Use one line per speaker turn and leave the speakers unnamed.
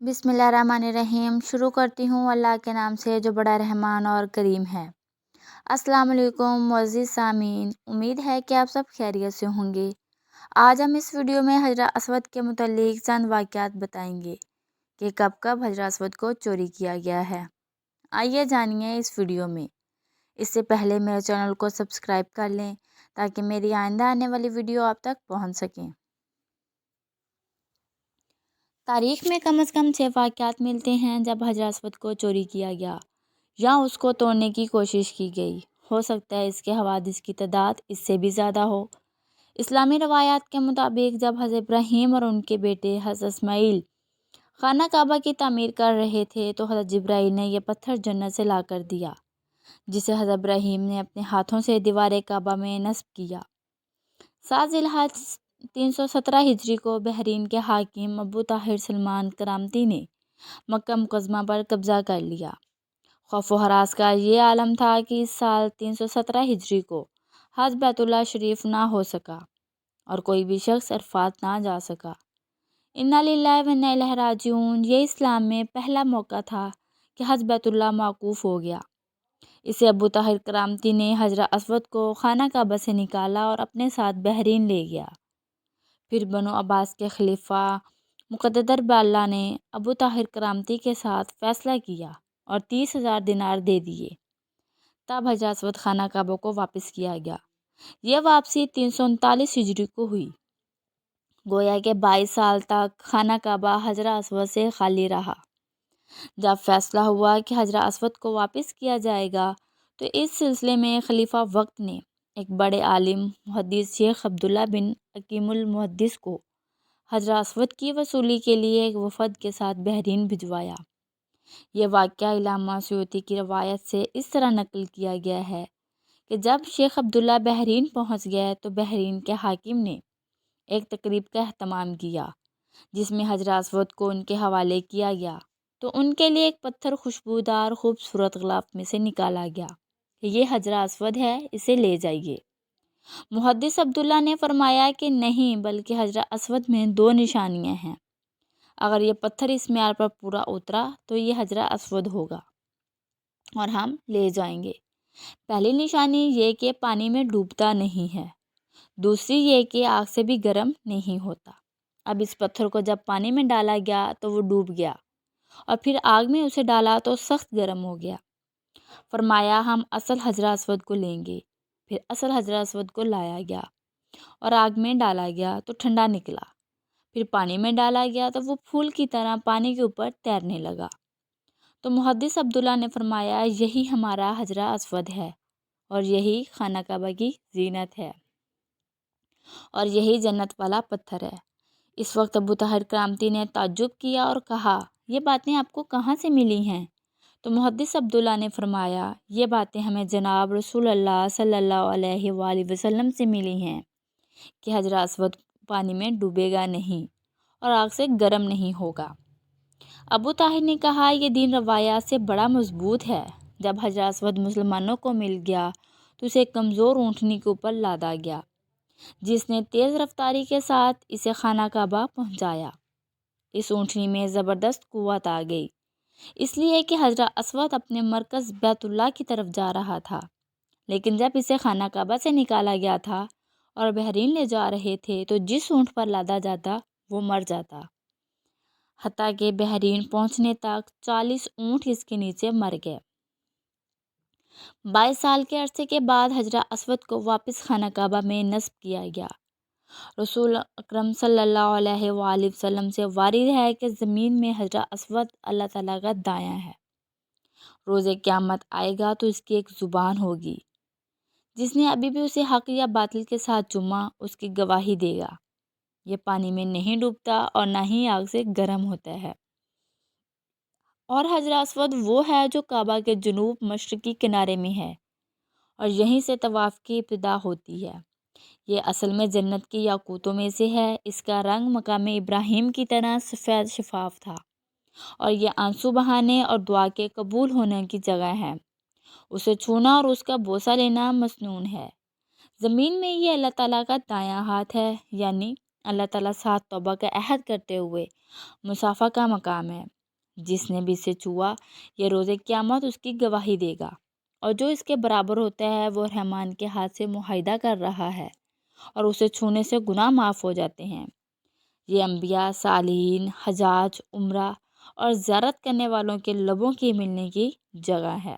बिस्मिल्लाहिर्रहमानिर्रहीम। शुरू करती हूँ अल्लाह के नाम से जो बड़ा रहमान और करीम है। अस्सलाम वालेकुम मुअज़्ज़िज़ सामीन, उम्मीद है कि आप सब खैरियत से होंगे। आज हम इस वीडियो में हजरत अस्वद के मुतल्लिक़ चंद वाक़यात बताएंगे कि कब कब हजरत अस्वद को चोरी किया गया है। आइए जानिए इस वीडियो में। इससे पहले मेरे चैनल को सब्सक्राइब कर लें ताकि मेरी आइंदा आने वाली वीडियो आप तक पहुँच सकें। तारीख़ में कम से कम 6 वाक़यात मिलते हैं जब हजरत अस्वद को चोरी किया गया या उसको तोड़ने की कोशिश की गई। हो सकता है इसके हवादिस की तादाद इससे भी ज़्यादा हो। इस्लामी रवायात के मुताबिक जब हज़रत इब्राहीम और उनके बेटे हज़रत इस्माईल खाना काबा की तामीर कर रहे थे तो हज़रत जिब्राईल ने यह पत्थर जन्नत से ला कर दिया, जिसे हज़रत इब्राहीम ने अपने हाथों से दीवार काबा में नस्ब किया। 7 ज़िलहज 317 हिजरी को बहरीन के हाकिम अबू ताहिर सलमान करामती ने मक्का मुकद्दमा पर कब्ज़ा कर लिया। खौफ व हरास का ये आलम था कि इस साल 317 हिजरी को हज बैतुल्लाह शरीफ ना हो सका और कोई भी शख्स अरफात ना जा सका। इन्ना लिल्लाहि व इन्ना इलैहि राजिऊन। ये इस्लाम में पहला मौका था कि हज बैतुल्लाह मौकूफ़ हो गया। इसे अबू ताहिर करामती ने हजरत अस्वद को खाना काबा से निकाला और अपने साथ बहरीन ले गया। फिर बनो अब्बास के खलीफा मुक़द्दर बाल्ला ने अबू ताहिर करामती के साथ फ़ैसला किया और 30,000 दिनार दे दिए। तब हजरत अस्वद खाना काबा को वापस किया गया। यह वापसी 339 हिजरी को हुई। गोया के 22 साल तक खाना काबा हजरत अस्वद से खाली रहा। जब फैसला हुआ कि हजरत अस्वद को वापस किया जाएगा तो इस सिलसिले में खलीफा वक्त ने एक बड़े आलिम मुहद्दिस शेख अब्दुल्ला बिन अकीमुल मुहद्दिस को हजरत अस्वद की वसूली के लिए एक वफद के साथ बहरीन भिजवाया। यह वाक़या इल्लामा सयूती की रवायत से इस तरह नकल किया गया है कि जब शेख अब्दुल्ला बहरीन पहुंच गए तो बहरीन के हाकिम ने एक तकरीब का अहतमाम किया जिसमें हजरत अस्वद को उनके हवाले किया गया। तो उनके लिए एक पत्थर खुशबूदार खूबसूरत ग़िलाफ़ में से निकाला गया कि ये हजरत अस्वद है, इसे ले जाइए। मुहद्दिस अब्दुल्ला ने फरमाया कि नहीं, बल्कि हजरत अस्वद में 2 निशानियां हैं। अगर ये पत्थर इस म्यार पर पूरा उतरा तो ये हजरत अस्वद होगा और हम ले जाएंगे। पहली निशानी ये कि पानी में डूबता नहीं है, दूसरी ये कि आग से भी गर्म नहीं होता। अब इस पत्थर को जब पानी में डाला गया तो वो डूब गया और फिर आग में उसे डाला तो सख्त गर्म हो गया। फरमाया हम असल हजरत अस्वद को लेंगे। फिर असल हजरत अस्वद को लाया गया और आग में डाला गया तो ठंडा निकला। फिर पानी में डाला गया तो वो फूल की तरह पानी के ऊपर तैरने लगा। तो मुहद्दिस अब्दुल्ला ने फरमाया यही हमारा हजरत अस्वद है और यही खाना काबा की जीनत है और यही जन्नत वाला पत्थर है। इस वक्त अबू ताहिर करामती ने ताज्जुब किया और कहा ये बातें आपको कहाँ से मिली हैं? तो मुहद्दिस अब्दुल्ला ने फरमाया ये बातें हमें जनाब रसूल अल्लाह सल्लल्लाहु अलैहि वसल्लम से मिली हैं कि हजरत अस्वद पानी में डूबेगा नहीं और आग से गर्म नहीं होगा। अबू ताहिर ने कहा यह दीन रवायात से बड़ा मजबूत है। जब हजरत अस्वद मुसलमानों को मिल गया तो उसे कमज़ोर ऊँटनी के ऊपर लादा गया जिसने तेज़ रफ्तारी के साथ इसे खाना काबा पहुंचाया। इस ऊँटनी में ज़बरदस्त क़ुव्वत आ गई, इसलिए कि हजरत अस्वद अपने मरकज़ बैतुल्लाह की तरफ जा रहा था। लेकिन जब इसे खाना काबा से निकाला गया था और बहरीन ले जा रहे थे तो जिस ऊँट पर लादा जाता वो मर जाता। हत्ता के बहरीन पहुंचने तक 40 ऊँट इसके नीचे मर गए। 22 साल के अरसे के बाद हजरत अस्वद को वापस खाना काबा में नस्ब किया गया। रसूल अकरम सल्लल्लाहु अलैहि वसल्लम से वारिद है कि ज़मीन में हजरत अस्वद अल्लाह ताला का दायां है। रोज़े क़यामत आएगा तो इसकी एक ज़ुबान होगी। जिसने अभी भी उसे हक़ या बातिल के साथ चूमा उसकी गवाही देगा। ये पानी में नहीं डूबता और ना ही आग से गर्म होता है। और हजरत अस्वद वो है जो काबा के जुनूब मशरक़ी किनारे में है और यहीं से तवाफ़ की इब्तिदा होती है। ये असल में जन्नत की याकूतों में से है। इसका रंग मकाम इब्राहीम की तरह सफ़ेद शफाफ था और ये आंसू बहाने और दुआ के कबूल होने की जगह है। उसे छूना और उसका बोसा लेना मसनून है। ज़मीन में ये अल्लाह ताला का दायां हाथ है, यानी اللہ تعالیٰ ساتھ توبہ کا عہد کرتے ہوئے مصافحہ کا مقام ہے۔ جس نے بھی اسے چھوا یہ روز قیامت اس کی گواہی دے گا، اور جو اس کے برابر ہوتا ہے وہ رحمان کے ہاتھ سے معاہدہ کر رہا ہے اور اسے چھونے سے گناہ معاف ہو جاتے ہیں۔ یہ انبیاء، صالحین، حجاج، عمرہ اور زیارت کرنے والوں کے لبوں کی ملنے کی جگہ ہے۔